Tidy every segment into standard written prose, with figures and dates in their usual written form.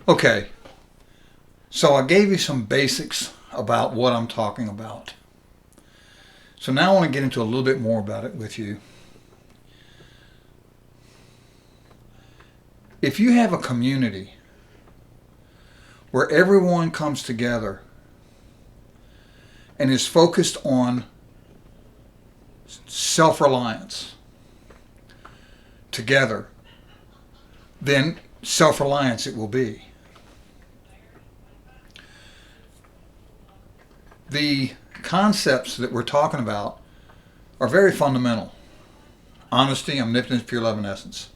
Okay, so I gave you some basics about what I'm talking about. So now I want to get into a little bit more about it with you. If you have a community where everyone comes together and is focused on self-reliance together, then self-reliance it will be. The concepts that we're talking about are very fundamental. Honesty, omnipotence, pure love, and essence.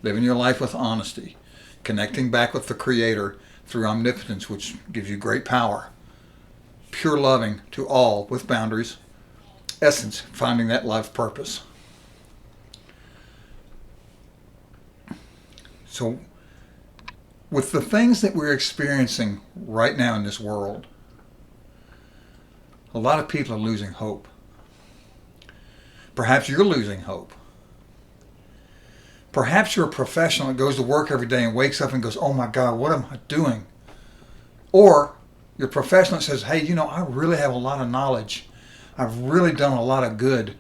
Living your life with honesty. Connecting back with the Creator through omnipotence, which gives you great power. Pure loving to all with boundaries. Essence, finding that life purpose. So, with the things that we're experiencing right now in this world, a lot of people are losing hope. Perhaps you're losing hope. Perhaps you're a professional that goes to work every day and wakes up and goes, oh my God, what am I doing? Or you're a professional that says, hey, I really have a lot of knowledge. I've really done a lot of good.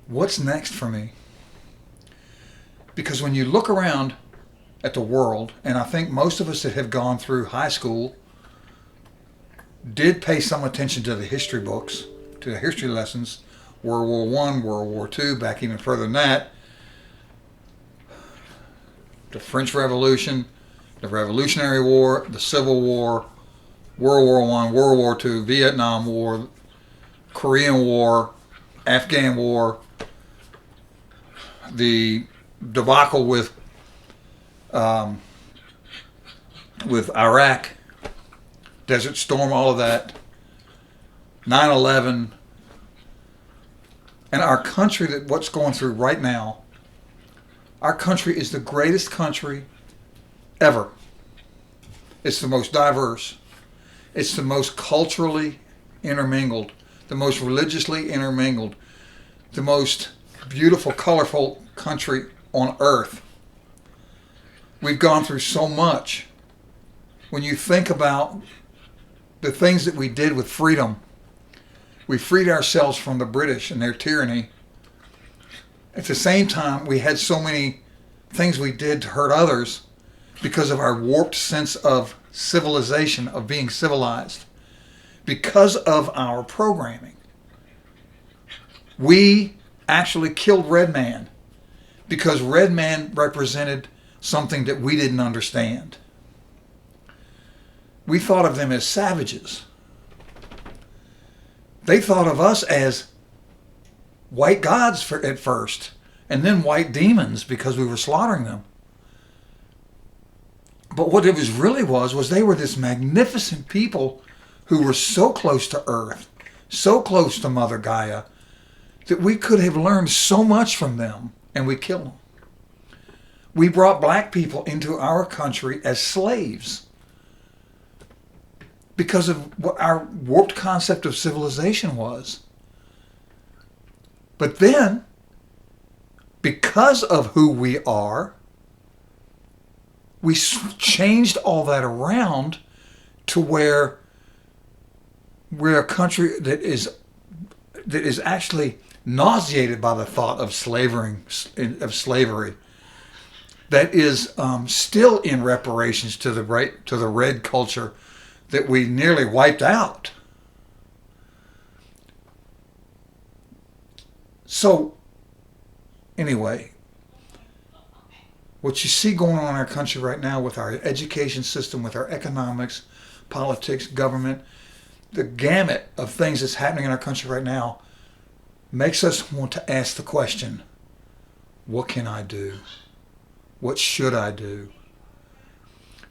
What's next for me? Because when you look around at the world, and I think most of us that have gone through high school did pay some attention to the history books, to the history lessons, World War I, World War II, back even further than that, the French Revolution, the Revolutionary War, the Civil War, World War I, World War II, Vietnam War, Korean War, Afghan War, the debacle with Iraq, Desert Storm, all of that, 9/11, and our country, that what's going through right now, our country is the greatest country ever. It's the most diverse. It's the most culturally intermingled, the most religiously intermingled, the most beautiful, colorful country on earth. We've gone through so much. When you think about the things that we did with freedom, we freed ourselves from the British and their tyranny. At the same time, we had so many things we did to hurt others because of our warped sense of civilization, of being civilized, because of our programming. We actually killed Red Man because Red Man represented something that we didn't understand. We thought of them as savages. They thought of us as white gods at first, and then white demons because we were slaughtering them. But what it was they were this magnificent people who were so close to Earth, so close to Mother Gaia, that we could have learned so much from them, and we killed them. We brought black people into our country as slaves because of what our warped concept of civilization was. But then, because of who we are, we changed all that around to where we're a country that is actually nauseated by the thought of slavery, that is still in reparations to the red culture that we nearly wiped out. So, anyway, what you see going on in our country right now with our education system, with our economics, politics, government, the gamut of things that's happening in our country right now makes us want to ask the question, what can I do? What should I do?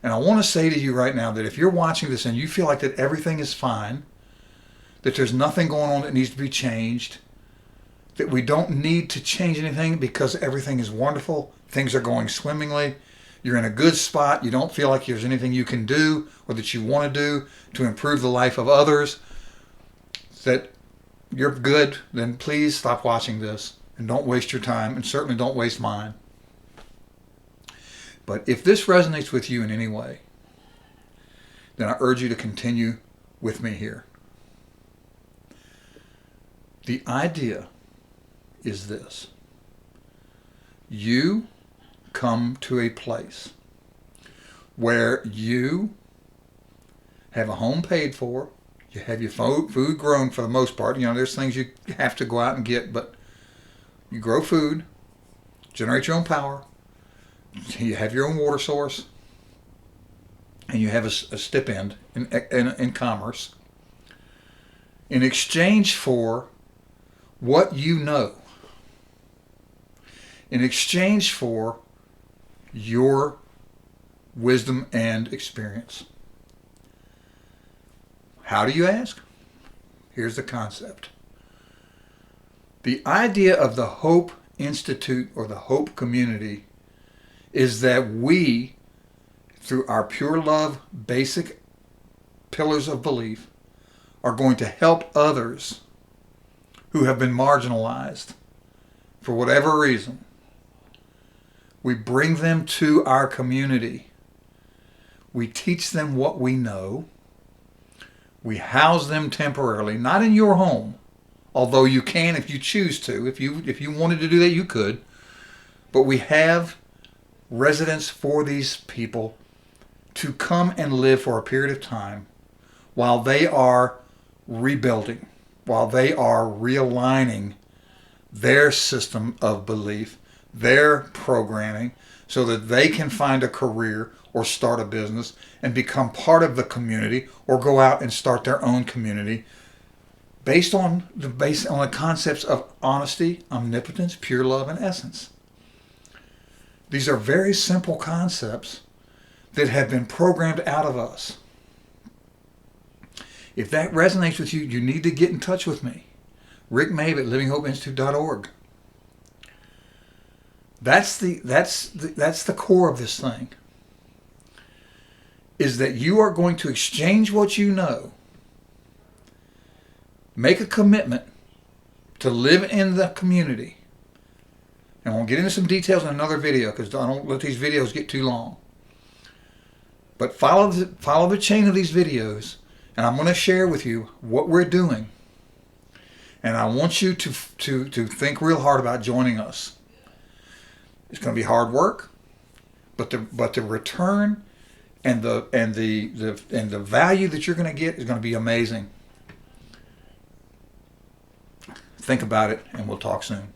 And I want to say to you right now that if you're watching this and you feel like that everything is fine, that there's nothing going on that needs to be changed, that we don't need to change anything because everything is wonderful, things are going swimmingly, you're in a good spot, you don't feel like there's anything you can do or that you want to do to improve the life of others, that you're good, then please stop watching this and don't waste your time, and certainly don't waste mine. But if this resonates with you in any way, then I urge you to continue with me here. The idea is this. You come to a place where you have a home paid for, you have your food grown for the most part. You know, there's things you have to go out and get, but you grow food, generate your own power, you have your own water source, and you have a stipend in commerce in exchange for what you know, in exchange for your wisdom and experience. How do you ask? Here's the concept. The idea of the Hope Institute or the Hope Community is that we, through our pure love, basic pillars of belief, are going to help others who have been marginalized for whatever reason. We bring them to our community. We teach them what we know. We house them temporarily, not in your home, although you can if you choose to. If you wanted to do that, you could. But we have residence for these people to come and live for a period of time while they are rebuilding, while they are realigning their system of belief, their programming, so that they can find a career or start a business and become part of the community or go out and start their own community based on the concepts of honesty, omnipotence, pure love, and essence. These are very simple concepts that have been programmed out of us. If that resonates with you, you need to get in touch with me. Rick Mabe at livinghopeinstitute.org. That's the core of this thing. Is that you are going to exchange what you know, make a commitment to live in the community. And we'll get into some details in another video because I don't let these videos get too long. But follow the chain of these videos, and I'm going to share with you what we're doing. And I want you to think real hard about joining us. It's going to be hard work, but the return and the value that you're going to get is going to be amazing. Think about it, and we'll talk soon.